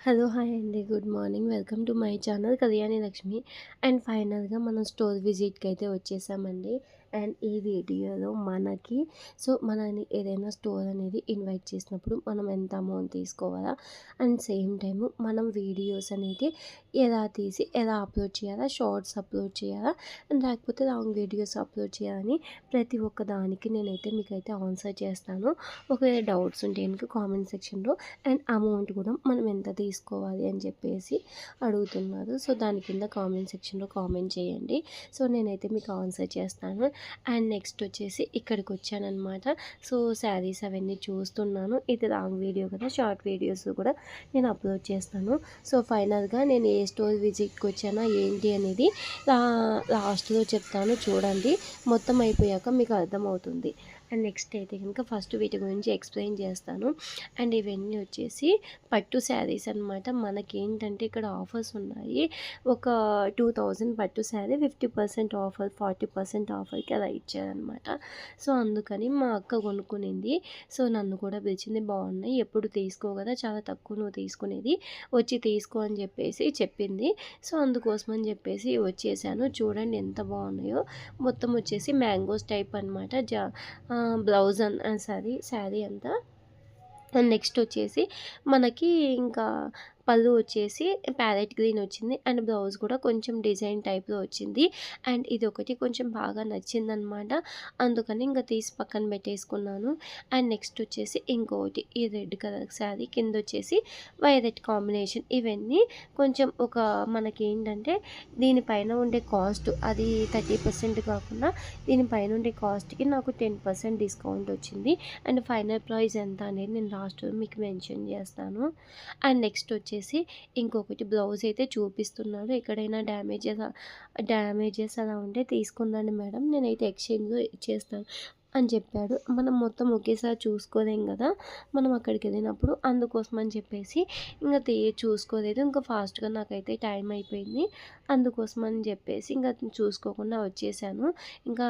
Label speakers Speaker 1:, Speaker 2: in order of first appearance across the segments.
Speaker 1: Hello hi అండి. Good morning. Welcome to my channel Kalyani Lakshmi. And ఫైనల్‌గా మనం స్టోర్ విజిట్‌కి అయితే వచ్చేసామండి. అండ్ ఈ వీడియోలో మనకి మనల్ని ఏదైనా స్టోర్ అనేది ఇన్వైట్ చేసినప్పుడు మనం ఎంత అమౌంట్ తీసుకోవాలా, అండ్ సేమ్ టైము మనం వీడియోస్ అనేది ఎలా తీసి ఎలా అప్లోడ్ చేయాలా, షార్ట్స్ అప్లోడ్ చేయాలా, అండ్ లేకపోతే లాంగ్ వీడియోస్ అప్లోడ్ చేయాలని ప్రతి ఒక్క దానికి నేనైతే మీకైతే ఆన్సర్ చేస్తాను. ఒకవేళ డౌట్స్ ఉంటే కనుక కామెంట్ సెక్షన్‌లో అండ్ అమౌంట్ కూడా మనం ఎంత తీసుకోవాలి అని చెప్పేసి అడుగుతున్నారు. దాని కింద కామెంట్ సెక్షన్లో కామెంట్ చేయండి. నేనైతే మీకు ఆన్సర్ చేస్తాను. అండ్ నెక్స్ట్ వచ్చేసి ఇక్కడికి వచ్చానమాట. శారీస్ అవన్నీ చూస్తున్నాను. ఇది లాంగ్ వీడియో కదా, షార్ట్ వీడియోస్ కూడా నేను అప్లోడ్ చేస్తాను. ఫైనల్గా నేను ఏ స్టోర్ విజిట్కి వచ్చానా ఏంటి అనేది లాస్ట్లో చెప్తాను, చూడండి. మొత్తం అయిపోయాక మీకు అర్థమవుతుంది. అండ్ నెక్స్ట్ అయితే కనుక ఫస్ట్ వీటి గురించి ఎక్స్ప్లెయిన్ చేస్తాను. అండ్ ఇవన్నీ వచ్చేసి పట్టు శారీస్ అనమాట. మనకేంటంటే ఇక్కడ ఆఫర్స్ ఉన్నాయి. ఒక 2000 పట్టు శారీ 50% ఆఫర్, 40% ఆఫర్కి అలా ఇచ్చారనమాట. అందుకని మా అక్క కొనుక్కునింది. నన్ను కూడా పిలిచింది. బాగున్నాయి, ఎప్పుడు తీసుకో కదా, చాలా తక్కువ నువ్వు తీసుకునేది, వచ్చి తీసుకో అని చెప్పేసి చెప్పింది. అందుకోసం అని చెప్పేసి వచ్చేసాను. చూడండి ఎంత బాగున్నాయో. మొత్తం వచ్చేసి మ్యాంగోస్ టైప్ అనమాట. బ్లౌజ్ శారీ అంతా. అండ్ నెక్స్ట్ వచ్చేసి మనకి ఇంకా పళ్ళు వచ్చేసి ప్యారెట్ గ్రీన్ వచ్చింది. అండ్ బ్లౌజ్ కూడా కొంచెం డిజైన్ టైప్లో వచ్చింది. అండ్ ఇది ఒకటి కొంచెం బాగా నచ్చిందనమాట. అందుకని ఇంకా తీసి పక్కన పెట్టేసుకున్నాను. అండ్ నెక్స్ట్ వచ్చేసి ఇంకొకటి ఈ రెడ్ కలర్ శారీ కింద వచ్చేసి వైలెట్ కాంబినేషన్. ఇవన్నీ కొంచెం మనకి ఏంటంటే దీనిపైన ఉండే కాస్ట్ అది 30% కాకుండా దీనిపైన ఉండే కాస్ట్కి నాకు 10% డిస్కౌంట్ వచ్చింది. అండ్ ఫైనల్ ప్రైస్ ఎంత అనేది నేను లాస్ట్ మీకు మెన్షన్ చేస్తాను. అండ్ నెక్స్ట్ వచ్చేసి ఇంకొకటి బ్లౌజ్ అయితే చూపిస్తున్నాడు. ఎక్కడైనా డ్యామేజెస్ అలా ఉంటే తీసుకున్నాను మేడం, నేనైతే ఎక్స్చేంజ్ ఇచ్చేస్తాను అని చెప్పాడు. మనం మొత్తం ఒకేసారి చూసుకోలేం కదా మనం అక్కడికి వెళ్ళినప్పుడు, అందుకోసం అని చెప్పేసి ఇంకా చూసుకోలేదు. ఇంకా ఫాస్ట్గా నాకైతే టైం అయిపోయింది. అందుకోసం అని చెప్పేసి ఇంకా చూసుకోకుండా వచ్చేసాను. ఇంకా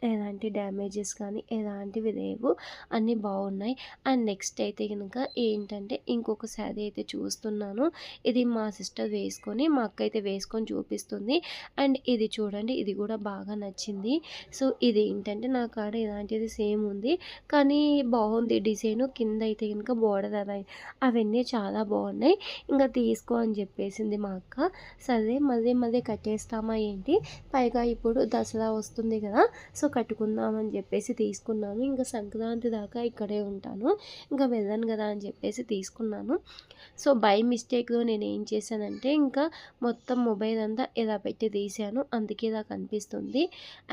Speaker 1: ఎలాంటి డ్యామేజెస్ కానీ ఎలాంటివి లేవు, అన్నీ బాగున్నాయి. అండ్ నెక్స్ట్ అయితే కనుక ఏంటంటే ఇంకొక శారీ అయితే చూస్తున్నాను. ఇది మా సిస్టర్ వేసుకొని, మా అక్క అయితే వేసుకొని చూపిస్తుంది. అండ్ ఇది చూడండి, ఇది కూడా బాగా నచ్చింది. ఇది ఏంటంటే నా కాడ ఇలాంటిది సేమ్ ఉంది, కానీ బాగుంది డిజైను. కింద అయితే కనుక బోర్డర్ అవన్నీ చాలా బాగున్నాయి. ఇంకా తీసుకో అని చెప్పేసింది మా అక్క. సరే మళ్ళీ మళ్ళీ కట్టేస్తామా ఏంటి, పైగా ఇప్పుడు దసరా వస్తుంది కదా, కట్టుకుందామని చెప్పేసి తీసుకున్నాను. ఇంకా సంక్రాంతి దాకా ఇక్కడే ఉంటాను, ఇంకా వెళ్ళను కదా అని చెప్పేసి తీసుకున్నాను. బై మిస్టేక్లో నేను ఏం చేశానంటే ఇంకా మొత్తం మొబైల్ అంతా ఇలా పెట్టి తీసాను, అందుకే ఇలా కనిపిస్తుంది.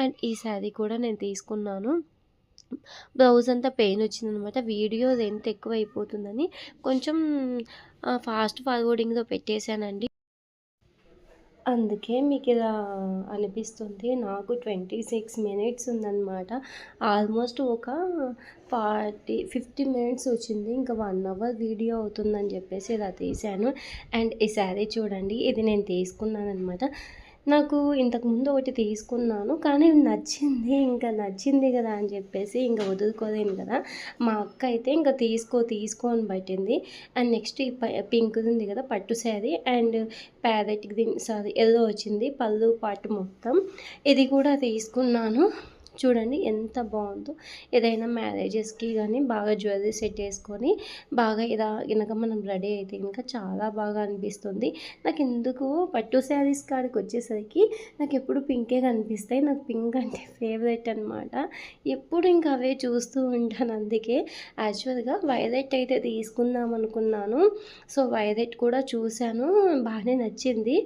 Speaker 1: అండ్ ఈ శారీ కూడా నేను తీసుకున్నాను. బ్లౌజ్ అంతా పెయిన్ వచ్చిందనమాట. వీడియో లెంత్ ఎక్కువ అయిపోతుందని కొంచెం ఫాస్ట్ ఫార్వర్డింగ్లో పెట్టేశానండి. అందుకే మీకు ఇలా అనిపిస్తుంది. నాకు 26 మినిట్స్ ఉందన్నమాట. ఆల్మోస్ట్ ఒక 50 మినిట్స్ వచ్చింది. ఇంకా 1 అవర్ వీడియో అవుతుందని చెప్పేసి ఇలా తీశాను. అండ్ ఈ శారీ చూడండి, ఇది నేను తీసుకున్నానమాట. నాకు ఇంతకుముందు ఒకటి తీసుకున్నాను, కానీ నచ్చింది. ఇంకా నచ్చింది కదా అని చెప్పేసి ఇంకా వదులుకోలేను కదా. మా అక్క అయితే ఇంకా తీసుకో అని పట్టింది. అండ్ నెక్స్ట్ ఈ పింక్ ఉంది కదా పట్టు sari, and parrot green yellow వచ్చింది పళ్ళు పాటు మొత్తం. ఇది కూడా తీసుకున్నాను. చూడండి ఎంత బాగుందో. ఏదైనా మ్యారేజెస్కి కానీ బాగా జ్యువెలరీ సెట్ వేసుకొని బాగా ఇలా కనుక మనం రెడీ అయితే ఇంకా చాలా బాగా అనిపిస్తుంది. నాకు ఎందుకు పట్టు శారీస్ కాడికి వచ్చేసరికి నాకు ఎప్పుడు పింకే కనిపిస్తాయి. నాకు పింక్ అంటే ఫేవరెట్ అనమాట. ఎప్పుడు ఇంకా అవే చూస్తూ ఉంటాను. అందుకే యాక్చువల్గా వైలెట్ అయితే తీసుకుందాం అనుకున్నాను. వైలెట్ కూడా చూశాను, బాగానే నచ్చింది.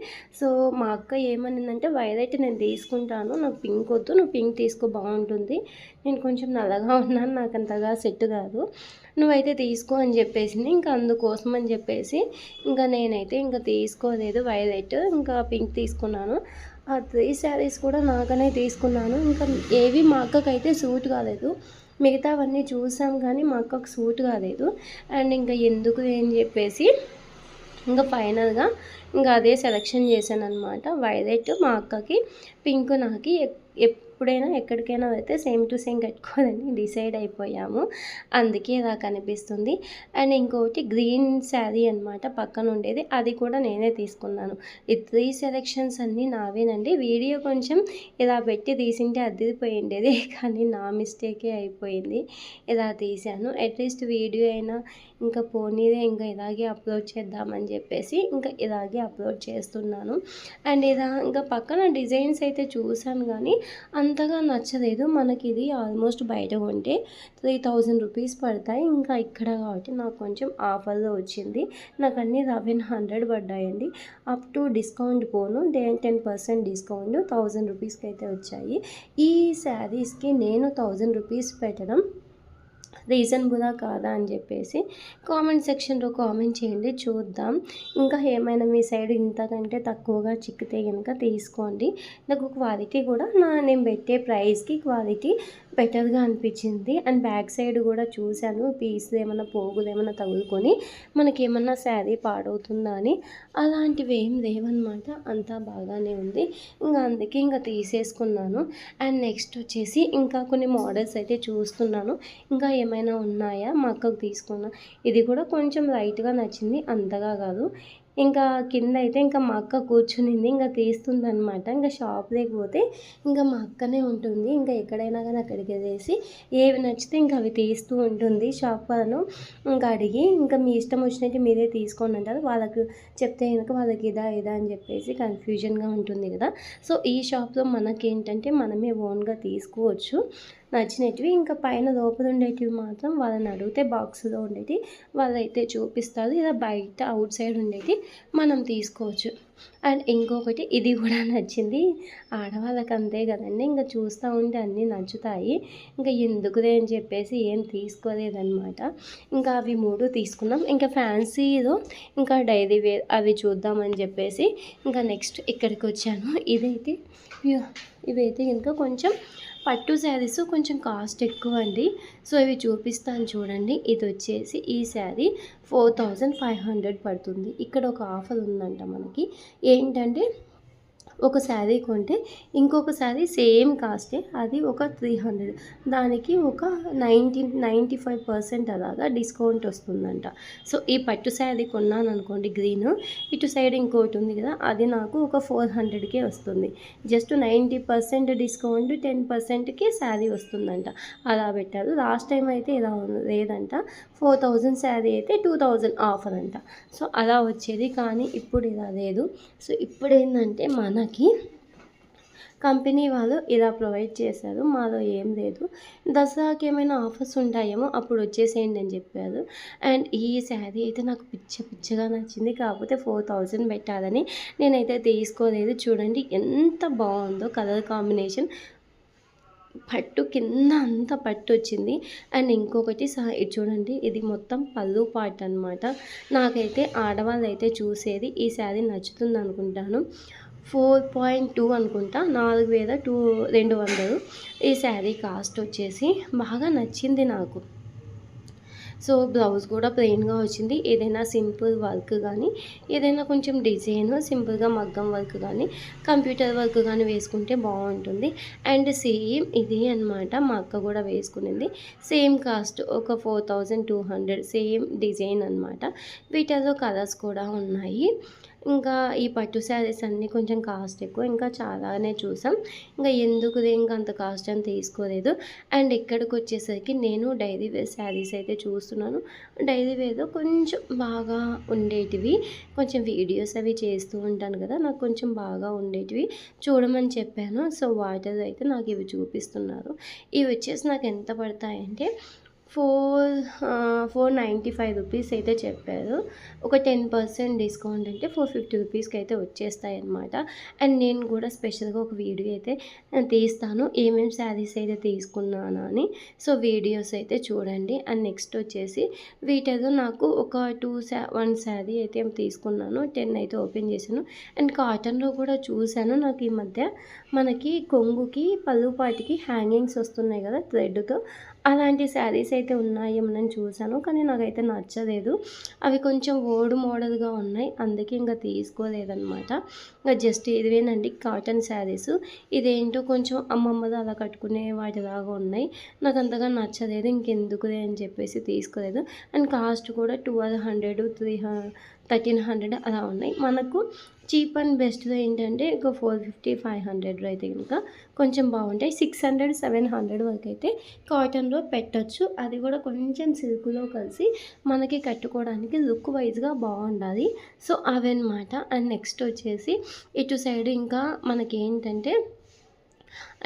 Speaker 1: మా అక్క ఏమనిందంటే వైలెట్ నేను తీసుకుంటాను, నాకు పింక్ వద్దు, నువ్వు పింక్ తీసుకో బాగుంటుంది, నేను కొంచెం నల్లగా ఉన్నాను, నాకు అంతగా సెట్ కాదు, నువ్వైతే తీసుకో అని చెప్పేసింది. ఇంకా అందుకోసం అని చెప్పేసి ఇంకా నేనైతే ఇంకా తీసుకోలేదు వైలెట్, ఇంకా పింక్ తీసుకున్నాను. ఆ 3 శారీస్ కూడా నాకనే తీసుకున్నాను. ఇంకా ఏవి మా అక్కకైతే సూట్ కాలేదు. మిగతావన్నీ చూసాం కానీ మా అక్కకు సూట్ కాలేదు. అండ్ ఇంకా ఎందుకు అని చెప్పేసి ఇంకా ఫైనల్గా ఇంకా అదే సెలెక్షన్ చేశాను అనమాట. వైలెట్ మా అక్కకి, పింక్ నాకి. ఎప్పుడైనా ఎక్కడికైనా వెళ్తే సేమ్ టు సేమ్ కట్టుకోవాలని డిసైడ్ అయిపోయాము. అందుకే ఇలా కనిపిస్తుంది. అండ్ ఇంకోటి గ్రీన్ శారీ అనమాట పక్కన ఉండేది. అది కూడా నేనే తీసుకున్నాను. ఈ 3 సెలెక్షన్స్ అన్నీ నావేనండి. వీడియో కొంచెం ఇలా పెట్టి తీసింటే అదిరిపోయిండేది. కానీ నా మిస్టేకే అయిపోయింది. ఇలా తీశాను. అట్లీస్ట్ వీడియో అయినా ఇంకా పోనీదే ఇంకా ఇలాగే అప్లోడ్ చేద్దామని చెప్పేసి ఇంకా ఇలాగే అప్లోడ్ చేస్తున్నాను. అండ్ ఇలా ఇంకా పక్కన డిజైన్స్ అయితే చూసాను కానీ అంతగా నచ్చలేదు. మనకి ఇది ఆల్మోస్ట్ బయట కొంటే 3000 రూపీస్ పడతాయి. ఇంకా ఇక్కడ కాబట్టి నాకు కొంచెం ఆఫర్లో వచ్చింది. నాకు అన్నీ 1100 పడ్డాయండి. అప్ టు డిస్కౌంట్ పోను 10% డిస్కౌంట్ 1000 రూపీస్కి అయితే వచ్చాయి. ఈ శారీస్కి నేను 1000 రూపీస్ పెట్టడం రీజనబులా కాదా అని చెప్పేసి కామెంట్ సెక్షన్లో కామెంట్ చేయండి, చూద్దాం. ఇంకా ఏమైనా మీ సైడ్ ఇంతకంటే తక్కువగా చిక్కితే కనుక తీసుకోండి. నాకు క్వాలిటీ కూడా నేను పెట్టే ప్రైస్కి క్వాలిటీ బెటర్గా అనిపించింది. అండ్ బ్యాక్ సైడ్ కూడా చూశాను, పీసులు ఏమైనా పోగులు ఏమైనా తగులుకొని మనకేమన్నా శారీ పాడవుతుందా అని. అలాంటివి ఏం లేవన్నమాట, అంతా బాగానే ఉంది. ఇంకా అందుకే ఇంకా తీసేసుకున్నాను. అండ్ నెక్స్ట్ వచ్చేసి ఇంకా కొన్ని మోడల్స్ అయితే చూస్తున్నాను, ఇంకా ఏమైనా ఉన్నాయా. మా అక్కకు తీసుకున్నా, ఇది కూడా కొంచెం లైట్గా నచ్చింది, అంతగా కాదు. ఇంకా కింద అయితే ఇంకా మా అక్క కూర్చునింది, ఇంకా తీస్తుందనమాట. ఇంకా షాప్ లేకపోతే ఇంకా మా అక్కనే ఉంటుంది. ఇంకా ఎక్కడైనా కానీ అక్కడికి వెళ్ళేసి ఏవి నచ్చితే ఇంకా అవి తీస్తూ ఉంటుంది. షాప్ వాళ్ళను ఇంకా అడిగి ఇంకా మీ ఇష్టం వచ్చినట్టు మీరే తీసుకోండి అంటారు. వాళ్ళకు చెప్తే కనుక వాళ్ళకి ఇదా అని చెప్పేసి కన్ఫ్యూజన్గా ఉంటుంది కదా. సో ఈ షాప్లో మనకేంటంటే మనమే ఓన్గా తీసుకోవచ్చు నచ్చినవి. ఇంకా పైన లోపల ఉండేటివి మాత్రం వాళ్ళని అడిగితే బాక్స్లో ఉండేవి వాళ్ళైతే చూపిస్తారు. ఇలా బయట అవుట్ సైడ్ ఉండేవి మనం తీసుకోవచ్చు. అండ్ ఇంకొకటి ఇది కూడా నచ్చింది. ఆడవాళ్ళకి అంతే కదండి, ఇంకా చూస్తూ ఉంటే అన్నీ నచ్చుతాయి. ఇంకా ఎందుకులే అని చెప్పేసి ఏం తీసుకోలేదన్నమాట. ఇంకా అవి 3 తీసుకున్నాం. ఇంకా ఫ్యాన్సీలో ఇంకా డైలీ వేర్ అవి చూద్దామని చెప్పేసి ఇంకా నెక్స్ట్ ఇక్కడికి వచ్చాను. ఇవైతే ఇంకా కొంచెం పట్టు శారీస్ కొంచెం కాస్ట్ ఎక్కువ అండి. సో ఇవి చూపిస్తాను చూడండి. ఇది వచ్చేసి ఈ శారీ 4500 పడుతుంది. ఇక్కడ ఒక ఆఫర్ ఉందంట మనకి. ఏంటంటే ఒక శారీ కొంటే ఇంకొక శారీ సేమ్ కాస్టే, అది ఒక 300, దానికి ఒక 95% అలాగా డిస్కౌంట్ వస్తుందంట. సో ఈ పట్టు శారీ కొన్నాను అనుకోండి గ్రీన్, ఇటు సైడ్ ఇంకోటి ఉంది కదా, అది నాకు ఒక 400కే వస్తుంది. జస్ట్ 90% డిస్కౌంట్ 10%కి శారీ వస్తుందంట. అలా పెట్టారు. లాస్ట్ టైం అయితే ఇలా లేదంట. 4000 శారీ అయితే 2000 ఆఫర్ అంట. సో అలా వచ్చేది, కానీ ఇప్పుడు ఇలా లేదు. సో ఇప్పుడు ఏంటంటే మనకి కంపెనీ వాళ్ళు ఇలా ప్రొవైడ్ చేశారు, మాలో ఏం లేదు. దసరాకి ఏమైనా ఆఫర్స్ ఉంటాయేమో అప్పుడు వచ్చేసేయండి అని చెప్పారు. అండ్ ఈ శారీ అయితే నాకు పిచ్చగా నచ్చింది. కాకపోతే 4000 పెట్టాలని నేనైతే తీసుకోలేదు. చూడండి ఎంత బాగుందో కలర్ కాంబినేషన్. పట్టు కింద అంతా పట్టు వచ్చింది. అండ్ ఇంకొకటి ఇది చూడండి, ఇది మొత్తం పళ్ళు పార్ట్ అనమాట. నాకైతే ఆడవాళ్ళు అయితే చూసేది ఈ శారీ నచ్చుతుంది అనుకుంటాను. 4.2 అనుకుంటా, 4200 ఈ శారీ కాస్ట్ వచ్చేసి. బాగా నచ్చింది నాకు. సో బ్లౌజ్ కూడా ప్లెయిన్గా వచ్చింది. ఏదైనా సింపుల్ వర్క్ కానీ, ఏదైనా కొంచెం డిజైన్ సింపుల్గా మగ్గం వర్క్ కానీ, కంప్యూటర్ వర్క్ కానీ వేసుకుంటే బాగుంటుంది. అండ్ సేమ్ ఇది అనమాట, మా అక్క కూడా వేసుకునింది. సేమ్ కాస్ట్ ఒక 4200, సేమ్ డిజైన్ అనమాట. వీటిలో కలర్స్ కూడా ఉన్నాయి. ఇంకా ఈ పట్టు శారీస్ అన్నీ కొంచెం కాస్ట్ ఎక్కువ, ఇంకా చాలానే చూసాం. ఇంకా ఎందుకు ఇంకా అంత కాస్ట్ అని తీసుకోలేదు. అండ్ ఇక్కడికి వచ్చేసరికి నేను డైలీ వేర్ శారీస్ అయితే చూస్తున్నాను. డైలీ వేర్లో కొంచెం బాగా ఉండేటివి, కొంచెం వీడియోస్ అవి చేస్తూ ఉంటాను కదా, నాకు కొంచెం బాగా ఉండేటివి చూడమని చెప్పాను. సో వాటర్ అయితే నాకు ఇవి చూపిస్తున్నారు. ఇవి వచ్చేసి నాకు ఎంత పడతాయంటే 495 రూపీస్ అయితే చెప్పారు. ఒక 10% డిస్కౌంట్ అంటే 450 రూపీస్కి అయితే వచ్చేస్తాయి అన్నమాట. అండ్ నేను కూడా స్పెషల్గా ఒక వీడియో అయితే తీస్తాను, ఏమేమి శారీస్ అయితే తీసుకున్నాను అని. సో వీడియోస్ అయితే చూడండి. అండ్ నెక్స్ట్ వచ్చేసి వీటిలో నాకు ఒక 1 శారీ అయితే తీసుకున్నాను. 10 అయితే ఓపెన్ చేశాను. అండ్ కాటన్లో కూడా చూశాను. నాకు ఈ మధ్య మనకి కొంగుకి పళ్ళు పాటికి హ్యాంగింగ్స్ వస్తున్నాయి కదా థ్రెడ్తో, అలాంటి శారీస్ అయితే ఉన్నాయేమోనని చూసాను. కానీ నాకైతే నచ్చలేదు. అవి కొంచెం ఓల్డ్ మోడల్‌గా ఉన్నాయి. అందుకే ఇంక తీసుకోలేదనమాట. జస్ట్ ఇవేనండి కాటన్ శారీసు. ఇదేంటో కొంచెం అమ్మమ్మలు అలా కట్టుకునే వాటిలాగా ఉన్నాయి. నాకంతగా నచ్చలేదు. ఇంకెందుకులే అని చెప్పేసి తీసుకోలేదు. అండ్ కాస్ట్ కూడా 1200, 1300 అలా ఉన్నాయి. మనకు చీప్ అండ్ బెస్ట్‌లో ఏంటంటే ఒక 450, 500 అయితే గనుక కొంచెం బాగుంటాయి. 600, 700 వరకైతే కాటన్‌లో పెట్టొచ్చు. అది కూడా కొంచెం సిల్క్‌లో కలిసి మనకి కట్టుకోవడానికి లుక్ వైజ్‌గా బాగుండాలి. సో అవన్నమాట. అండ్ నెక్స్ట్ వచ్చేసి ఇటు సైడ్ ఇంకా మనకేంటంటే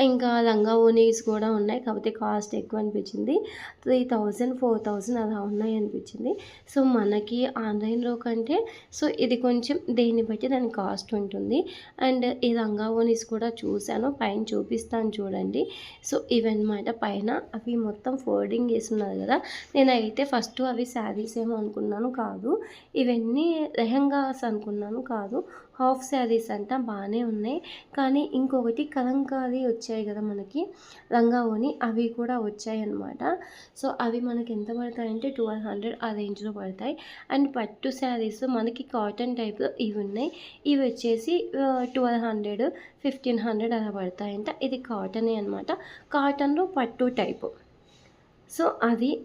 Speaker 1: ఇంకా లంగా ఓణీస్ కూడా ఉన్నాయి. కాకపోతే కాస్ట్ ఎక్కువ అనిపించింది. 3000, 4000 అలా ఉన్నాయి అనిపించింది. సో మనకి ఆన్లైన్‌లో కంటే సో ఇది కొంచెం దేన్ని బట్టి దాని కాస్ట్ ఉంటుంది. అండ్ ఈ లంగా ఓణీస్ కూడా చూశాను. పైన చూపిస్తాను చూడండి. సో ఇవన్నమాట. పైన అవి మొత్తం ఫోల్డింగ్ వేసున్నారు కదా! నేనైతే ఫస్ట్ అవి శారీస్ ఏమో అనుకున్నాను. కాదు. ఇవన్నీ లెహెంగాస్ అనుకున్నాను. కాదు. హాఫ్ శారీస్ అంట. బాగానే ఉన్నాయి. కానీ ఇంకొకటి కలంకారీ వచ్చాయి కదా మనకి లంగా ఓణి, అవి కూడా వచ్చాయన్నమాట. సో అవి మనకి ఎంత పడతాయంటే 1200 ఆ రేంజ్లో పడతాయి. అండ్ పట్టు శారీస్ మనకి కాటన్ టైప్లో ఇవి ఉన్నాయి. ఇవి వచ్చేసి 1200, 1500 అలా పడతాయంట. ఇది కాటనే అనమాట. కాటన్లో పట్టు టైపు. సో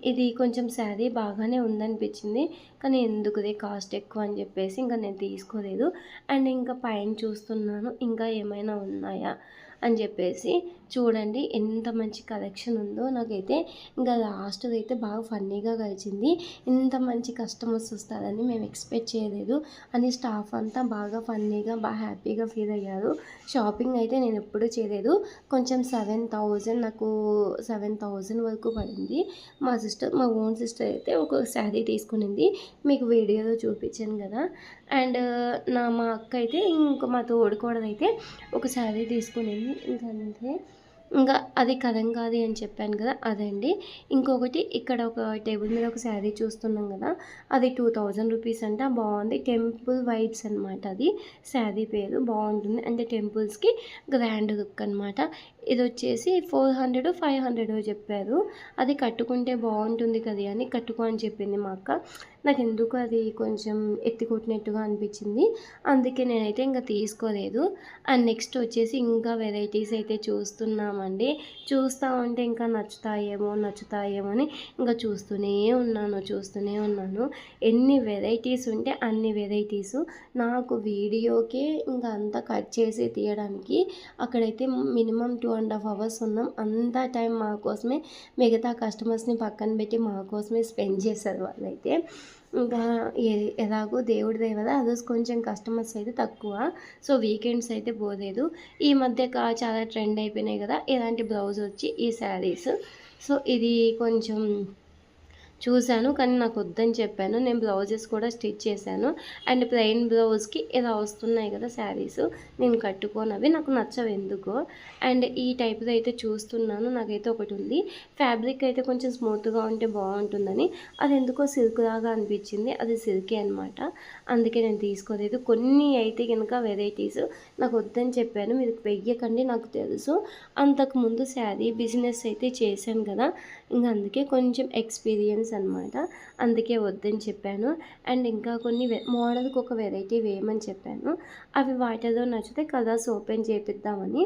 Speaker 1: ఇది కొంచెం శారీ బాగానే ఉందనిపించింది. కానీ ఎందుకులే కాస్ట్ ఎక్కువ అని చెప్పేసి ఇంకా నేను తీసుకోలేదు. అండ్ ఇంకా పైన చూస్తున్నాను ఇంకా ఏమైనా ఉన్నాయా అని చెప్పేసి. చూడండి ఎంత మంచి కలెక్షన్ ఉందో. నాకైతే ఇంకా లాస్ట్‌ది అయితే బాగా ఫన్నీగా గడిచింది. ఇంత మంచి కస్టమర్స్ వస్తారని మేము ఎక్స్పెక్ట్ చేయలేదు అని స్టాఫ్ అంతా బాగా ఫన్నీగా బాగా హ్యాపీగా ఫీల్ అయ్యారు. షాపింగ్ అయితే నేను ఎప్పుడూ చేయలేదు. కొంచెం 7000 నాకు 7000 వరకు పడింది. మా ఓన్ సిస్టర్ అయితే ఒక శారీ తీసుకునింది. మీకు వీడియోలో చూపించాను కదా! అండ్ మా అక్క అయితే మా తోడికోడలైతే ఒక శారీ తీసుకునింది. ఇంకంతే. ఇంకా అది కలంకారీ అని చెప్పాను కదా! అదండి. ఇంకొకటి ఇక్కడ ఒక టేబుల్ మీద ఒక శారీ చూస్తున్నాం కదా! అది 2000 రూపీస్ అంట. బాగుంది. టెంపుల్ వైబ్స్ అనమాట. అది శారీ పేరు బాగుంటుంది. అంటే టెంపుల్స్‌కి గ్రాండ్ లుక్ అనమాట. ఇది వచ్చేసి 400, 500 చెప్పారు. అది కట్టుకుంటే బాగుంటుంది కదా అని కట్టుకో అని చెప్పింది మా అక్క. నాకు ఎందుకు అది కొంచెం ఎత్తికొట్టినట్టుగా అనిపించింది. అందుకే నేనైతే ఇంకా తీసుకోలేదు. అండ్ నెక్స్ట్ వచ్చేసి ఇంకా వెరైటీస్ అయితే చూస్తున్నామండి. చూస్తూ ఉంటే ఇంకా నచ్చుతాయేమో అని ఇంకా చూస్తూనే ఉన్నాను. ఎన్ని వెరైటీస్ ఉంటే అన్ని వెరైటీసు. నాకు వీడియోకే ఇంకా అంతా కట్ చేసి తీయడానికి అక్కడైతే మినిమం 2.5 అవర్స్ ఉన్నాం. అంతా టైం మా కోసమే, మిగతా కస్టమర్స్ని పక్కన పెట్టి మా కోసమే స్పెండ్ చేశారు వాళ్ళైతే. ఇంకా ఎలాగో దేవుడి దయ వల్ల ఆ రోజు కొంచెం కస్టమర్స్ అయితే తక్కువ. సో వీకెండ్స్ అయితే పోలేదు. ఈ మధ్య చాలా ట్రెండ్ అయిపోయినాయి కదా ఇలాంటి బ్లౌజ్ వచ్చి ఈ శారీస్. సో ఇది కొంచెం చూశాను. కానీ నాకు వద్దని చెప్పాను. నేను బ్లౌజెస్ కూడా స్టిచ్ చేశాను. అండ్ ప్లెయిన్ బ్లౌజ్‌కి ఇలా వస్తున్నాయి కదా శారీస్, నేను కట్టుకోనవి నాకు నచ్చవు ఎందుకో. అండ్ ఈ టైప్‌ది అయితే చూస్తున్నాను. నాకైతే ఒకటి ఉంది. ఫ్యాబ్రిక్ అయితే కొంచెం స్మూత్‌గా ఉంటే బాగుంటుందని. అది ఎందుకో సిల్క్ లాగా అనిపించింది. అది సిల్కే అనమాట. అందుకే నేను తీసుకోలేదు. కొన్ని అయితే కనుక వెరైటీస్ నాకు వద్దని చెప్పాను. మీరు వెయ్యకండి, నాకు తెలుసు. అంతకుముందు శారీ బిజినెస్ అయితే చేశాను కదా! ఇంకా అందుకే కొంచెం ఎక్స్పీరియన్స్ అనమాట. అందుకే వద్దని చెప్పాను. అండ్ ఇంకా కొన్ని మోడల్కి ఒక వెరైటీ వేయమని చెప్పాను. అవి వాటిలో నచ్చితే కలర్స్ ఓపెన్ చేపిద్దామని.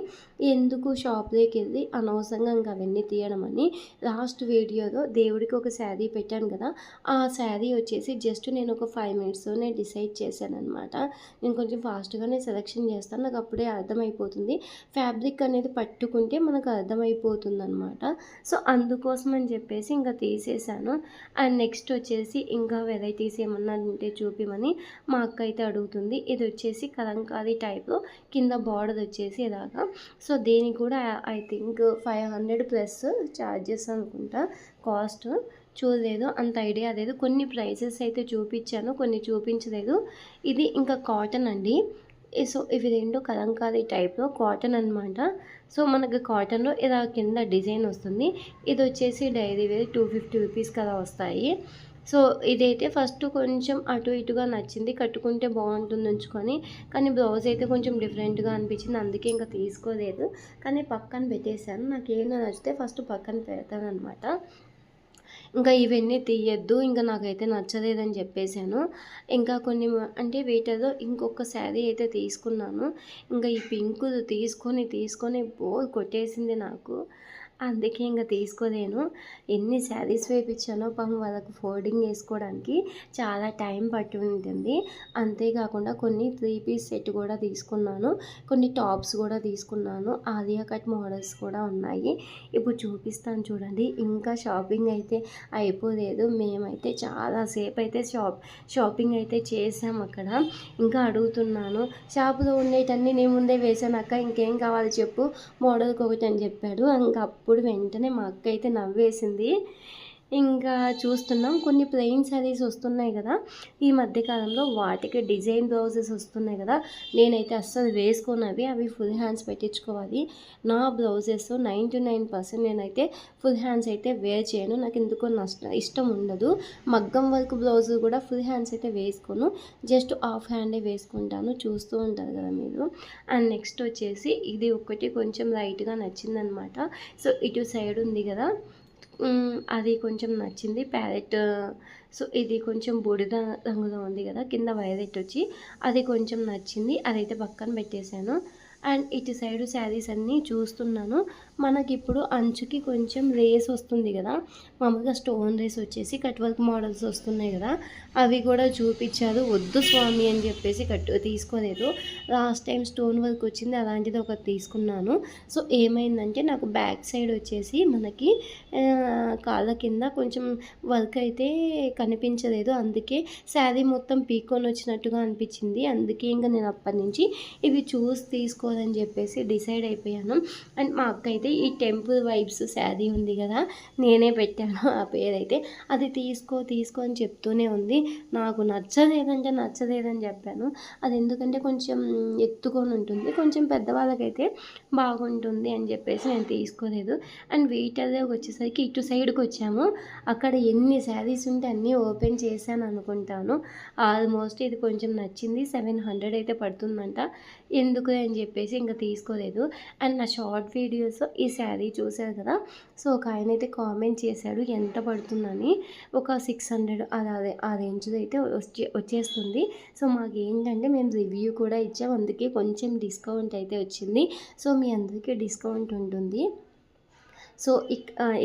Speaker 1: ఎందుకు షాప్లోకి వెళ్ళి అనవసరంగా ఇంకా అవన్నీ తీయడం అని లాస్ట్ వీడియోలో దేవుడికి ఒక శారీ పెట్టాను కదా! ఆ శారీ వచ్చేసి జస్ట్ నేను ఒక 5 మినిట్స్‌లోనే డిసైడ్ చేశాను అనమాట. నేను కొంచెం ఫాస్ట్‌గానే సెలెక్షన్ చేస్తాను. నాకు అప్పుడే అర్థమైపోతుంది. ఫ్యాబ్రిక్ అనేది పట్టుకుంటే మనకు అర్థమైపోతుంది అనమాట. సో అందుకోసం అని చెప్పేసి ఇంకా తీసేసాను. అండ్ నెక్స్ట్ వచ్చేసి ఇంకా వెరైటీస్ ఏమన్నా ఉంటే చూపిమని మా అక్క అయితే అడుగుతుంది. ఇది వచ్చేసి కలంకారీ టైప్లో కింద బార్డర్ వచ్చేసి ఇలాగా. సో దీనికి కూడా ఐ థింక్ 500 ప్లస్ ఛార్జెస్ అనుకుంటా కాస్ట్. చూడలేదు, అంత ఐడియా లేదు. కొన్ని ప్రైసెస్ అయితే చూపించాను, కొన్ని చూపించలేదు. ఇది ఇంకా కాటన్ అండి. సో ఇవి రెండు కలంకారీ టైప్లో కాటన్ అనమాట. సో మనకి కాటన్లో ఇలా కింద డిజైన్ వస్తుంది. ఇది వచ్చేసి డైలీ వేర్ 250 రూపీస్కి అలా వస్తాయి. సో, ఇదైతే ఫస్ట్ కొంచెం అటు ఇటుగా నచ్చింది. కట్టుకుంటే బావుంటుంది ఉంచుకొని. కానీ బ్లౌజ్ అయితే కొంచెం డిఫరెంట్‌గా అనిపించింది. అందుకే ఇంక తీసుకోలేదు. కానీ పక్కన పెట్టేసాను. నాకేమైనా నచ్చితే ఫస్ట్ పక్కన పెడతాననమాట. ఇంకా ఇవన్నీ తీయొద్దు, ఇంకా నాకైతే నచ్చలేదని చెప్పేసాను. ఇంకా కొన్ని అంటే వీటిలో ఇంకొక శారీ అయితే తీసుకున్నాను. ఇంకా ఈ పింకుది తీసుకొని బోర్ కొట్టేసింది నాకు. అందుకే ఇంక తీసుకోలేను. ఎన్ని శారీస్ వేపించానో పాపం వాళ్ళకి ఫోల్డింగ్ వేసుకోవడానికి చాలా టైం పట్టి ఉంటుంది. అంతేకాకుండా కొన్ని 3 పీస్ సెట్ కూడా తీసుకున్నాను. కొన్ని టాప్స్ కూడా తీసుకున్నాను. ఆలియా కట్ మోడల్స్ కూడా ఉన్నాయి. ఇప్పుడు చూపిస్తాను చూడండి. ఇంకా షాపింగ్ అయితే అయిపోలేదు. మేమైతే చాలా సేపు అయితే షాపింగ్ అయితే చేసాం అక్కడ. ఇంకా అడుగుతున్నాను, షాపులో ఉండేటన్నీ నీ ముందే వేసాను అక్క, ఇంకేం కావాలి చెప్పు, మోడల్కి ఒకటి అని చెప్పాడు. ఇంకా అప్పుడు వెంటనే మా అక్క అయితే నవ్వేసింది. ఇంకా చూస్తున్నాం కొన్ని ప్లెయిన్ శారీస్ వస్తున్నాయి కదా ఈ మధ్యకాలంలో, వాటికి డిజైన్ బ్లౌజెస్ వస్తున్నాయి కదా. నేనైతే అస్సలు వేసుకోను అవి ఫుల్ హ్యాండ్స్ పెట్టించుకోవాలి. నా బ్లౌజెస్ 99% నేనైతే ఫుల్ హ్యాండ్స్ అయితే వేర్ చేయను. నాకు ఎందుకో ఇష్టం ఉండదు. మగ్గం వర్క్ బ్లౌజ్ కూడా ఫుల్ హ్యాండ్స్ అయితే వేసుకోను. జస్ట్ హాఫ్ హ్యాండే వేసుకుంటాను. చూస్తూ ఉంటారు కదా మీరు. అండ్ నెక్స్ట్ వచ్చేసి ఇది ఒకటి కొంచెం లైట్గా నచ్చిందనమాట. సో ఇటు సైడ్ ఉంది కదా, అది కొంచెం నచ్చింది. ప్యారెట్, సో ఇది కొంచెం బూడిద రంగులో ఉంది కదా, కింద వైలెట్ వచ్చి అది కొంచెం నచ్చింది. అదైతే పక్కన పెట్టేశాను. అండ్ ఇటు సైడు శారీస్ అన్నీ చూస్తున్నాను. మనకిప్పుడు అంచుకి కొంచెం రేస్ వస్తుంది కదా, మామూలుగా స్టోన్ రేస్ వచ్చేసి కట్ వర్క్ మోడల్స్ వస్తున్నాయి కదా, అవి కూడా చూపించారు. వద్దు స్వామి అని చెప్పేసి తీసుకోలేదు. లాస్ట్ టైం స్టోన్ వర్క్ వచ్చింది, అలాంటిది ఒకటి తీసుకున్నాను. సో ఏమైందంటే నాకు బ్యాక్ సైడ్ వచ్చేసి మనకి కాళ్ళ కింద కొంచెం వర్క్ అయితే కనిపించలేదు. అందుకే శారీ మొత్తం పీక్కొని వచ్చినట్టుగా అనిపించింది. అందుకే ఇంకా నేను అప్పటి నుంచి ఇవి చూసి తీసుకోవాలని చెప్పేసి డిసైడ్ అయిపోయాను. అండ్ మా అక్క అయితే ఈ టెంపుల్ వైబ్స్ శారీ ఉంది కదా, నేనే పెట్టాను ఆ పేరైతే. అది తీసుకో అని చెప్తూనే ఉంది. నాకు నచ్చలేదని చెప్పాను. అది ఎందుకంటే కొంచెం ఎత్తుకొని ఉంటుంది, కొంచెం పెద్దవాళ్ళకైతే బాగుంటుంది అని చెప్పేసి నేను తీసుకోలేదు. అండ్ వీటిలోకి వచ్చేసరికి ఇటు సైడ్కి వచ్చాము. అక్కడ ఎన్ని శారీస్ ఉంటే అన్నీ ఓపెన్ చేశాను అనుకుంటాను. ఆల్మోస్ట్ ఇది కొంచెం నచ్చింది. 700 అయితే పడుతుందంట. ఎందుకు అని చెప్పేసి ఇంకా తీసుకోలేదు. అండ్ నా షార్ట్ వీడియోస్ ఈ శారీ చూశారు కదా, సో ఒక ఆయన అయితే కామెంట్ చేశాడు ఎంత పడుతుందని. ఒక 600 అదే ఆ రేంజ్లో అయితే వచ్చేస్తుంది. సో మాకు ఏంటంటే మేము రివ్యూ కూడా ఇచ్చాం, అందుకే కొంచెం డిస్కౌంట్ అయితే వచ్చింది. సో మీ అందరికీ డిస్కౌంట్ ఉంటుంది. సో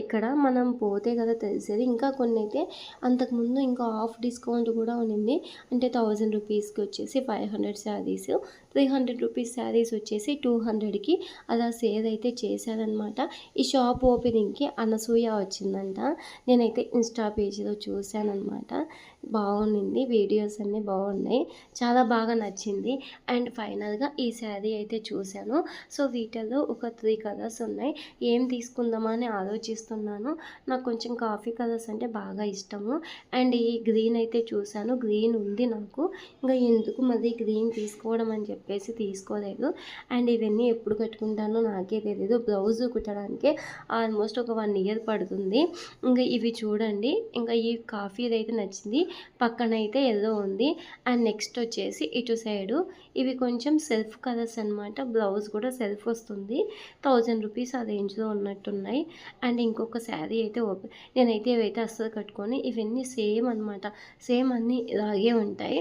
Speaker 1: ఇక్కడ మనం పోతే కదా తెలిసేది. ఇంకా కొన్ని అయితే అంతకుముందు ఇంకా ఆఫ్ డిస్కౌంట్ కూడా ఉన్నింది. అంటే 1000 రూపీస్కి వచ్చేసి 500 శారీస్, 300 రూపీస్ శారీస్ వచ్చేసి 200కి అలా సేల్ అయితే చేశారనమాట. ఈ షాప్ ఓపెనింగ్కి అనసూయ వచ్చిందంట. నేనైతే ఇన్స్టా పేజీలో చూశానమాట. బాగుంది, వీడియోస్ అన్నీ బాగున్నాయి, చాలా బాగా నచ్చింది. అండ్ ఫైనల్గా ఈ శారీ అయితే చూశాను. సో వీటిల్లో ఒక 3 కలర్స్ ఉన్నాయి. ఏం తీసుకుందామా అని ఆలోచిస్తున్నాను. నాకు కొంచెం కాఫీ కలర్స్ అంటే బాగా ఇష్టము. అండ్ ఈ గ్రీన్ అయితే చూశాను, గ్రీన్ ఉంది నాకు. ఇంకా ఎందుకు మళ్ళీ గ్రీన్ తీసుకోవడం అని చెప్పేసి తీసుకోలేదు. అండ్ ఇవన్నీ ఎప్పుడు కట్టుకుంటానో నాకే తెలీదు. బ్లౌజ్ కుట్టడానికే ఆల్మోస్ట్ ఒక 1 ఇయర్ పడుతుంది. ఇంకా ఇవి చూడండి, ఇంకా ఈ కాఫీది అయితే నచ్చింది. పక్కన అయితే ఎల్లో ఉంది. అండ్ నెక్స్ట్ వచ్చేసి ఇటు సైడు ఇవి కొంచెం సెల్ఫ్ కలర్స్ అనమాట. బ్లౌజ్ కూడా సెల్ఫ్ వస్తుంది. 1000 రూపీస్ ఆ రేంజ్లో ఉన్నట్టున్నాయి. అండ్ ఇంకొక శారీ అయితే నేనైతే ఇవైతే అస్సలు కట్టుకొని, ఇవన్నీ సేమ్ అనమాట, సేమ్ అన్నీ ఇలాగే ఉంటాయి.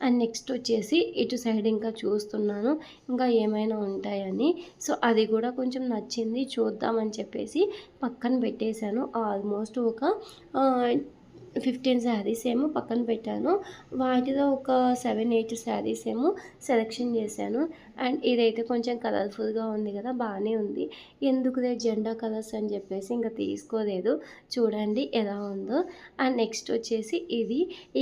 Speaker 1: అండ్ నెక్స్ట్ వచ్చేసి ఇటు సైడ్ ఇంకా చూస్తున్నాను ఇంకా ఏమైనా ఉంటాయని. సో అది కూడా కొంచెం నచ్చింది, చూద్దామని చెప్పేసి పక్కన పెట్టేశాను. ఆల్మోస్ట్ ఒక 15 శారీస్ ఏమో పక్కన పెట్టాను. వాటిలో ఒక 7-8 శారీస్ ఏమో సెలెక్షన్ చేశాను. అండ్ ఇదైతే కొంచెం కలర్ఫుల్గా ఉంది కదా, బాగానే ఉంది. ఎందుకులే జెండా కలర్స్ అని చెప్పేసి ఇంకా తీసుకోలేదు. చూడండి ఎలా ఉందో. అండ్ నెక్స్ట్ వచ్చేసి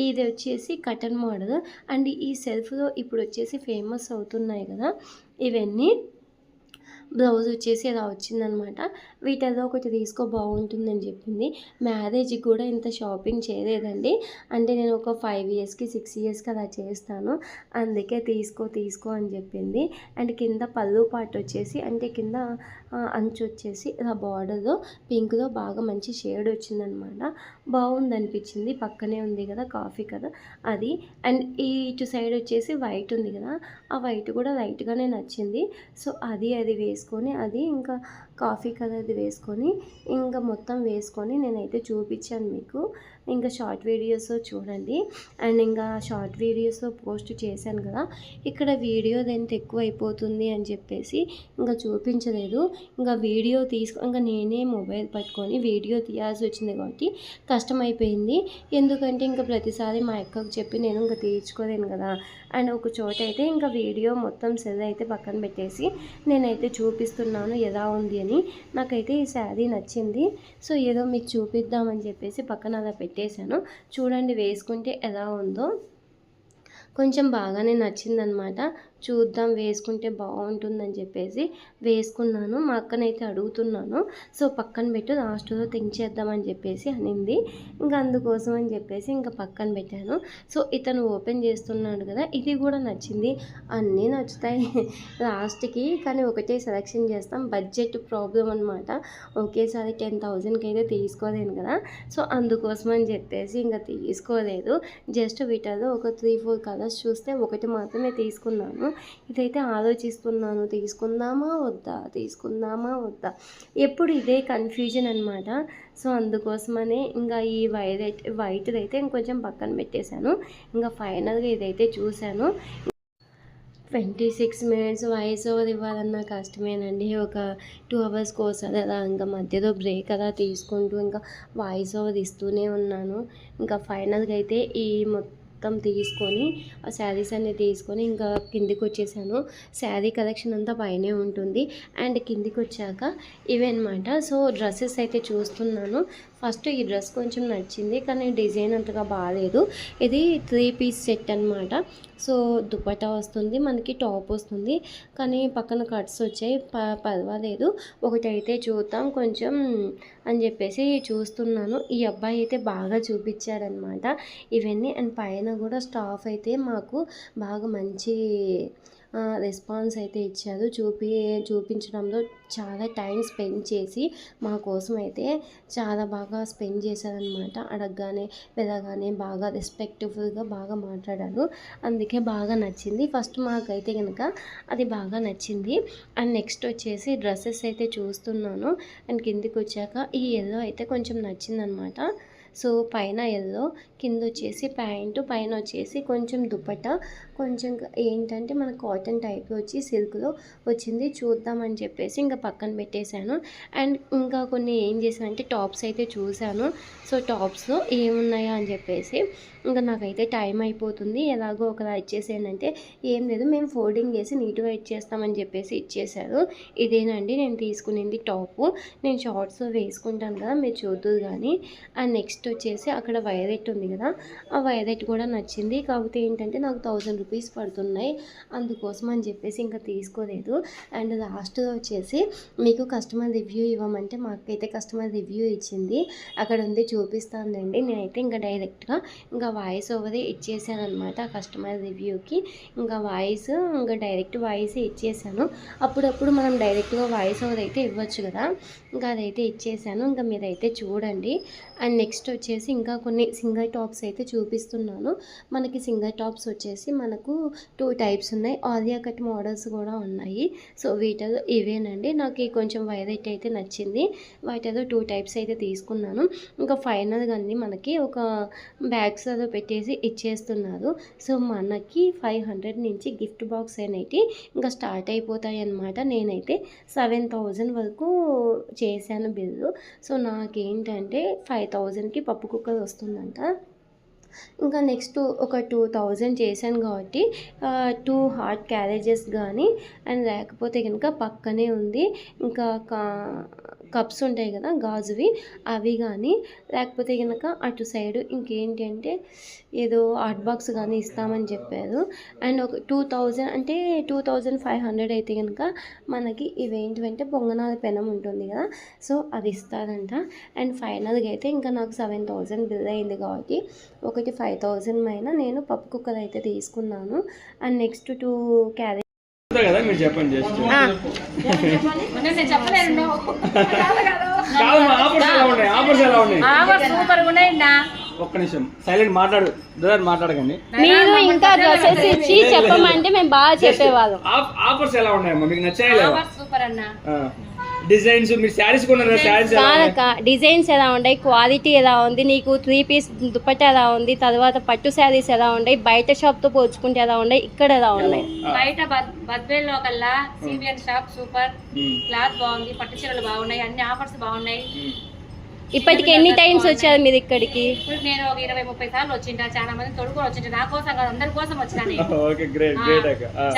Speaker 1: ఇది వచ్చేసి కటన్ మోడల్. అండ్ ఈ సెల్ఫ్లో ఇప్పుడు వచ్చేసి ఫేమస్ అవుతున్నాయి కదా ఇవన్నీ. బ్లౌజ్ వచ్చేసి ఇలా వచ్చిందనమాట. వీటిల్లో ఒకటి తీసుకో బాగుంటుందని చెప్పింది. మ్యారేజ్‌కి కూడా ఇంత షాపింగ్ చేయలేదండి. అంటే నేను ఒక 5 ఇయర్స్‌కి 6 ఇయర్స్‌కి అలా చేస్తాను. అందుకే తీసుకో అని చెప్పింది. అండ్ కింద పళ్ళు పార్ట్ వచ్చేసి అంటే కింద అంచు వచ్చేసి ఇలా బార్డర్‌లో పింక్‌లో బాగా మంచి షేడ్ వచ్చిందనమాట. బాగుందనిపించింది. పక్కనే ఉంది కదా కాఫీ కదా అది. అండ్ ఈ ఇటు సైడ్ వచ్చేసి వైట్ ఉంది కదా, ఆ వైట్ కూడా లైట్‌గానే నచ్చింది. సో అది వేసుకొని అది ఇంకా కాఫీ కలర్‌ది వేసుకొని ఇంకా మొత్తం వేసుకొని నేనైతే చూపించాను మీకు. ఇంకా షార్ట్ వీడియోస్ చూడండి. అండ్ ఇంకా షార్ట్ వీడియోస్‌లో పోస్ట్ చేశాను కదా, ఇక్కడ వీడియో లెంత్ ఎక్కువైపోతుంది అని చెప్పేసి ఇంకా చూపించలేదు. ఇంకా వీడియో ఇంకా నేనే మొబైల్ పట్టుకొని వీడియో తీయాల్సి వచ్చింది కాబట్టి కష్టమైపోయింది. ఎందుకంటే ఇంకా ప్రతిసారి మా అక్కకు చెప్పి నేను ఇంకా తీర్చుకోలేను కదా. అండ్ ఒక చోట అయితే ఇంకా వీడియో మొత్తం సెల్ అయితే పక్కన పెట్టేసి నేనైతే చూపిస్తున్నాను ఎలా ఉంది అని. నాకైతే ఈ శారీ నచ్చింది. సో ఏదో మీకు చూపిద్దామని చెప్పేసి పక్కన అలా పెట్టేశాను. చూడండి వేసుకుంటే ఎలా ఉందో. కొంచెం బాగానే నచ్చిందనమాట. చూద్దాం వేసుకుంటే బాగుంటుందని చెప్పేసి వేసుకున్నాను. మా అక్కనైతే అడుగుతున్నాను. సో పక్కన పెట్టు లాస్ట్లో థింక్ చేద్దామని చెప్పేసి అనింది. ఇంకా అందుకోసం అని చెప్పేసి ఇంకా పక్కన పెట్టాను. సో ఇతను ఓపెన్ చేస్తున్నాడు కదా, ఇది కూడా నచ్చింది. అన్నీ నచ్చుతాయి లాస్ట్కి, కానీ ఒకటే సెలెక్షన్ చేస్తాం. బడ్జెట్ ప్రాబ్లం అనమాట. ఒకేసారి 10,000కి అయితే తీసుకోలేను కదా. సో అందుకోసం అని చెప్పేసి ఇంకా తీసుకోలేదు. జస్ట్ వీటిలో ఒక 3-4 కలర్స్ చూస్తే ఒకటి మాత్రమే తీసుకున్నాను. ఇదైతే ఆలోచిస్తున్నాను, తీసుకుందామా వద్దా ఎప్పుడు ఇదే కన్ఫ్యూజన్ అనమాట. సో అందుకోసమనే ఇంకా ఈ వైట్ది అయితే ఇంకొంచెం పక్కన పెట్టేశాను. ఇంకా ఫైనల్గా ఇదైతే చూశాను. 26 మినిట్స్ వాయిస్ ఓవర్ ఇవ్వాలన్నా కష్టమేనండి. ఒక 2 అవర్స్కి ఒకసారి అలా ఇంకా మధ్యలో బ్రేక్ అలా తీసుకుంటూ ఇంకా వాయిస్ ఓవర్ ఇస్తూనే ఉన్నాను. ఇంకా ఫైనల్గా అయితే ఈ తీసుకొని ఆ శారీస్ అన్నీ తీసుకొని ఇంకా కిందికి వచ్చేసాను. శారీ కలెక్షన్ అంతా పైనే ఉంటుంది. అండ్ కిందికి వచ్చాక ఇవన్నమాట. సో డ్రెస్సెస్ అయితే చూస్తున్నాను. ఫస్ట్ ఈ డ్రెస్ కొంచెం నచ్చింది, కానీ డిజైన్ అంతగా బాగాలేదు. ఇది 3 పీస్ సెట్ అనమాట. సో దుపట్టా వస్తుంది, మనకి టాప్ వస్తుంది, కానీ పక్కన కట్స్ వచ్చాయి. పర్వాలేదు, ఒకటైతే చూద్దాం కొంచెం అని చెప్పేసి చూస్తున్నాను. ఈ అబ్బాయి అయితే బాగా చూపించాడనమాట ఇవన్నీ. అండ్ పైన కూడా స్టాఫ్ అయితే మాకు బాగా మంచి రెస్పాన్స్ అయితే ఇచ్చారు. చూపించడంలో చాలా టైం స్పెండ్ చేసి మా కోసం అయితే చాలా బాగా స్పెండ్ చేశారనమాట. అడగగానే వెళ్ళగానే బాగా రెస్పెక్ట్ఫుల్గా బాగా మాట్లాడారు. అందుకే బాగా నచ్చింది. ఫస్ట్ మాకైతే కనుక అది బాగా నచ్చింది. అండ్ నెక్స్ట్ వచ్చేసి డ్రెస్సెస్ అయితే చూస్తున్నాను. అండ్ కిందికి వచ్చాక ఈ ఎల్లో అయితే కొంచెం నచ్చిందనమాట. సో పైన ఎల్లో, కింద వచ్చేసి ప్యాంటు, పైన వచ్చేసి కొంచెం దుపట్టా, కొంచెం ఏంటంటే మన కాటన్ టైప్ వచ్చి సిల్క్లో వచ్చింది. చూద్దామని చెప్పేసి ఇంకా పక్కన పెట్టేశాను. అండ్ ఇంకా కొన్ని ఏం చేశానంటే టాప్స్ అయితే చూశాను. సో టాప్స్లో ఏమున్నాయా అని చెప్పేసి ఇంకా నాకైతే టైం అయిపోతుంది, ఎలాగో ఒకలా ఇచ్చేసానంటే ఏం లేదు, మేము ఫోల్డింగ్ చేసి నీట్గా ఇచ్చేస్తామని చెప్పేసి ఇచ్చేశారు. ఇదేనండి నేను తీసుకునేది టాపు. నేను షార్ట్స్ వేసుకుంటాను కదా, మీరు చూద్దురు కానీ. అండ్ నెక్స్ట్ వచ్చేసి అక్కడ వైలెట్ ఉంది కదా, ఆ వైలెట్ కూడా నచ్చింది. కాకపోతే ఏంటంటే నాకు 1000 రూపీస్ పడుతున్నాయి, అందుకోసం అని చెప్పేసి ఇంకా తీసుకోలేదు. అండ్ లాస్ట్లో వచ్చేసి మీకు కస్టమర్ రివ్యూ ఇవ్వమంటే మాకైతే కస్టమర్ రివ్యూ ఇచ్చింది. అక్కడ ఉంది చూపిస్తానండి. నేనైతే ఇంకా డైరెక్ట్గా ఇంకా వాయిస్ ఓవరే ఇచ్చేసాను అనమాట కస్టమర్ రివ్యూకి. ఇంకా డైరెక్ట్ వాయిస్ ఇచ్చేసాను. అప్పుడప్పుడు మనం డైరెక్ట్గా వాయిస్ ఓవర్ అయితే ఇవ్వచ్చు కదా, ఇంకా అదైతే ఇచ్చేసాను. ఇంకా మీరైతే చూడండి. అండ్ నెక్స్ట్ వచ్చేసి ఇంకా కొన్ని సింగర్ టాప్స్ అయితే చూపిస్తున్నాను. మనకి సింగర్ టాప్స్ వచ్చేసి మనకు 2 టైప్స్ ఉన్నాయి. ఆలియా కట్ మోడల్స్ కూడా ఉన్నాయి. సో వీటిలో ఇవేనండి. నాకు కొంచెం వైలెట్ అయితే నచ్చింది. వాటిలో 2 టైప్స్ అయితే తీసుకున్నాను. ఇంకా ఫైనల్గా అన్ని మనకి ఒక బ్యాగ్స్ అదో పెట్టేసి ఇచ్చేస్తున్నారు. సో మనకి 500 నుంచి గిఫ్ట్ బాక్స్ అనేవి ఇంకా స్టార్ట్ అయిపోతాయి అన్నమాట. నేనైతే 7,000 వరకు చేశాను బిల్లు. సో నాకేంటంటే 5,000కి పప్పు కుక్కర్ వస్తుందంట. ఇంకా నెక్స్ట్ ఒక 2,000 చేశాను కాబట్టి 2 హాట్ క్యారేజెస్ కానీ, అండ్ లేకపోతే కనుక పక్కనే ఉంది ఇంకా కప్స్ ఉంటాయి కదా గాజువి, అవి కానీ లేకపోతే కనుక అటు సైడ్ ఇంకేంటి అంటే ఏదో ఆర్ట్ బాక్స్ కానీ ఇస్తామని చెప్పారు. అండ్ ఒక 2000 అంటే 2500 అయితే కనుక మనకి ఇవేంటివంటే పొంగనాల పెనం ఉంటుంది కదా, సో అది ఇస్తారంట. అండ్ ఫైనల్గా అయితే ఇంకా నాకు 7000 బిల్ అయింది కాబట్టి ఒకటి 5000 పైన నేను పప్పు కుక్కర్ అయితే తీసుకున్నాను. అండ్ నెక్స్ట్ 2 క్యారెట్
Speaker 2: కదా మీరు చెప్పండి జస్ట్ ఒక్క నిమిషం సైలెంట్ మాట్లాడకండి.
Speaker 1: మీరు ఇంకా డ్రెస్సెస్ ఇచ్చి చెప్పమంటే మేము బాగా చెప్పేవాళ్ళం.
Speaker 2: ఆఫర్స్ ఎలా ఉన్నాయమ్మా మీకు నచ్చాయా? సూపర్ అన్న. డిజైన్స్ మీరు శారీస్ కొన్నారా? శారీస్
Speaker 1: కాదక్క, డిజైన్స్ ఎలా ఉన్నాయి, క్వాలిటీ ఎలా ఉంది, నీకు 3 పీస్ దుపట్టా ఎలా ఉంది, తర్వాత పట్టు శారీస్ ఎలా ఉన్నాయి, బయట షాప్ తో పోల్చుకుంటే ఎలా ఉన్నాయి, ఇక్కడ ఎలా ఉన్నాయి?
Speaker 3: బయట బద్వేల్లో కల్లా సిబిఎన్ షాప్ సూపర్, క్లాత్ బాగుంది, పట్టు చీరలు బాగున్నాయి, అన్ని ఆఫర్స్ బాగున్నాయి.
Speaker 1: ఇప్పటికి ఎన్ని టైమ్స్ వచ్చారు మీరు ఇక్కడికి?
Speaker 3: ఇప్పుడు నేను ఒక 20-30 సార్లు వచ్చింటా. చాలా మంది తొడుకొని వచ్చింటా, నా కోసం కాదు అందరి కోసం వచ్చినా.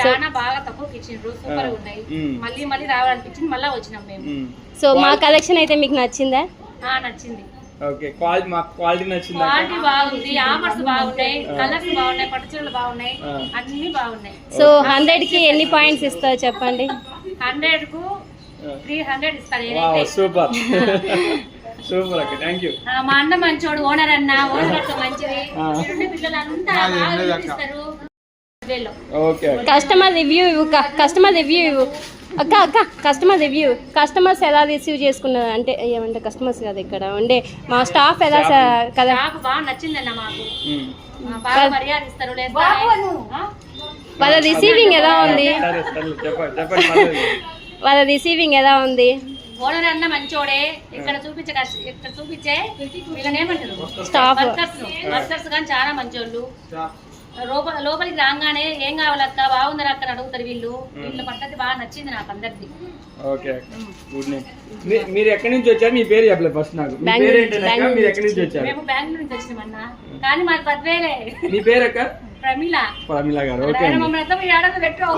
Speaker 3: చాలా బాగా తక్కువకి ఇచ్చిండ్రు, సూపర్ ఉన్నాయి. మళ్ళీ మళ్ళీ రావాలనిపించింది, మళ్ళీ వచ్చినాం మేము.
Speaker 1: సో మా కలెక్షన్ అయితే మీకు నచ్చిందా?
Speaker 3: నచ్చింది.
Speaker 2: క్వాలిటీ నచ్చింది,
Speaker 3: క్వాలిటీ బాగుంది, ఆఫర్స్ బాగున్నాయి, కలర్స్ బాగున్నాయి, పట్టు చీరలు బాగున్నాయి, అన్ని బాగున్నాయి.
Speaker 1: సో 100కి ఎన్ని పాయింట్స్ ఇస్తారో చెప్పండి.
Speaker 3: 100 కు 300 ఇస్తాను.
Speaker 2: సూపర్ సూపర్ అక్క, థ్యాంక్ యూ.
Speaker 3: మా అన్న మంచోడు, ఓనర్ అన్న, ఓనర్ మంచిది, పిల్లలంతా
Speaker 1: కస్టమర్ రివ్యూ ఇవ్వు, కస్టమర్ రివ్యూ ఇవ్వు అక్క. కస్టమర్ రివ్యూ, కస్టమర్స్ ఎలా రిసీవ్ చేసుకున్నారు అంటే ఏమంటే కస్టమర్స్ కదా ఇక్కడ ఉండే మా స్టాఫ్ ఎలా కదా?
Speaker 3: బాగా నచ్చిందన్న, మాకు బాగా మర్యాద ఇస్తారు.
Speaker 1: వాళ్ళ రిసీవింగ్ ఎలా ఉంది? వాళ్ళ రిసీవింగ్ ఎలా ఉంది?
Speaker 3: ఓనర్ అన్న మంచోడే, ఇక్కడ చూపించే వీళ్ళనేమంటారు
Speaker 1: స్టాఫ్
Speaker 3: వర్కర్స్ కానీ చాలా మంచోళ్ళు. లోపలికి రాగానే ఏం కావాలక్క, బాగుందని అక్కడ అడుగుతారు వీళ్ళు. వీళ్ళ పద్ధతి బాగా నచ్చింది నాకు అందరిది.
Speaker 2: మీరు ఎక్కడి నుంచి వచ్చారు? మీ పేరు చెప్పలేదు ఫస్ట్ నాకు. మీరు ఎక్కడి నుంచి వచ్చారు?
Speaker 3: మేము బెంగళూరు నుంచి వచ్చినామన్నా, కానీ మాది బద్వేలే.
Speaker 2: మీ పేరు అక్క?
Speaker 3: ప్రమీల
Speaker 2: గారు. ఓకే,
Speaker 3: మమ్మల్ని పెట్టు.